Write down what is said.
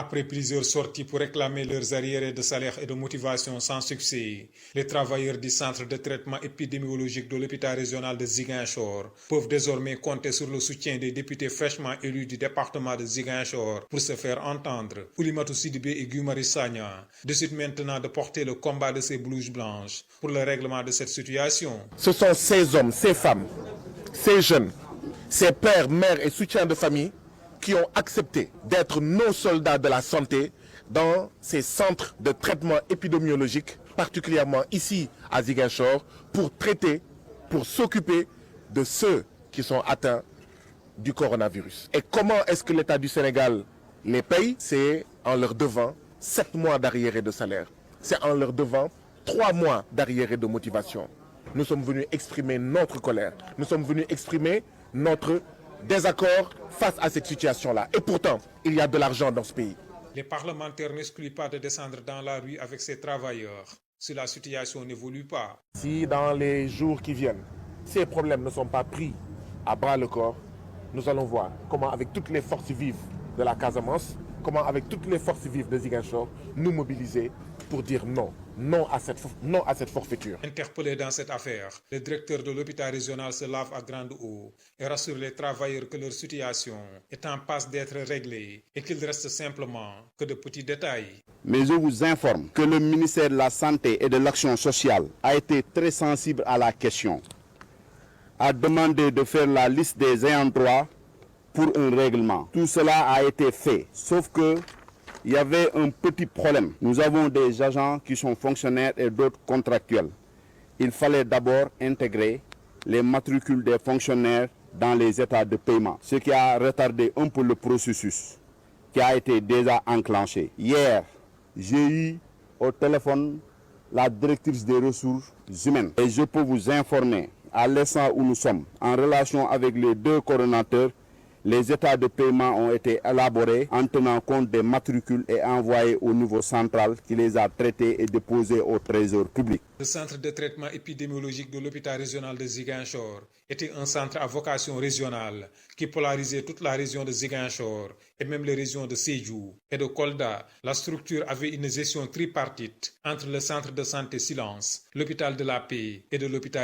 Après plusieurs sorties pour réclamer leurs arriérés de salaire et de motivation sans succès, les travailleurs du centre de traitement épidémiologique de l'hôpital régional de Ziguinchor peuvent désormais compter sur le soutien des députés fraîchement élus du département de Ziguinchor pour se faire entendre. Oulimatou Sidibé et Guy Marius Sagna décident maintenant de porter le combat de ces blouses blanches pour le règlement de cette situation. Ce sont ces hommes, ces femmes, ces jeunes, ces pères, mères et soutiens de famille qui ont accepté d'être nos soldats de la santé dans ces centres de traitement épidémiologique, particulièrement ici à Ziguinchor, pour traiter, pour s'occuper de ceux qui sont atteints du coronavirus. Et comment est-ce que l'État du Sénégal les paye? C'est en leur devant 7 mois d'arriérés de salaire. C'est en leur devant 3 mois d'arriérés de motivation. Nous sommes venus exprimer notre colère. Nous sommes venus exprimer notre désaccord face à cette situation-là. Et pourtant, il y a de l'argent dans ce pays. Les parlementaires n'excluent pas de descendre dans la rue avec ces travailleurs si la situation n'évolue pas. Si dans les jours qui viennent, ces problèmes ne sont pas pris à bras le corps, nous allons voir comment avec toutes les forces vives de la Casamance, comment avec toutes les forces vives de Ziguinchor, nous mobiliser pour dire non. Non à cette forfaiture. Interpellé dans cette affaire, le directeur de l'hôpital régional se lave à grande eau et rassure les travailleurs que leur situation est en passe d'être réglée et qu'il reste simplement que de petits détails. Mais je vous informe que le ministère de la Santé et de l'Action sociale a été très sensible à la question, a demandé de faire la liste des ayants droit pour un règlement. Tout cela a été fait, sauf que il y avait un petit problème. Nous avons des agents qui sont fonctionnaires et d'autres contractuels. Il fallait d'abord intégrer les matricules des fonctionnaires dans les états de paiement, ce qui a retardé un peu le processus qui a été déjà enclenché. Hier, j'ai eu au téléphone la directrice des ressources humaines et je peux vous informer, à l'instant où nous sommes, en relation avec les 2 coordonnateurs, les états de paiement ont été élaborés en tenant compte des matricules et envoyés au niveau central qui les a traités et déposés au trésor public. Le centre de traitement épidémiologique de l'hôpital régional de Ziguinchor était un centre à vocation régionale qui polarisait toute la région de Ziguinchor et même les régions de Sédhiou et de Kolda. La structure avait une gestion tripartite entre le centre de santé Silence, l'hôpital de la Paix et de l'hôpital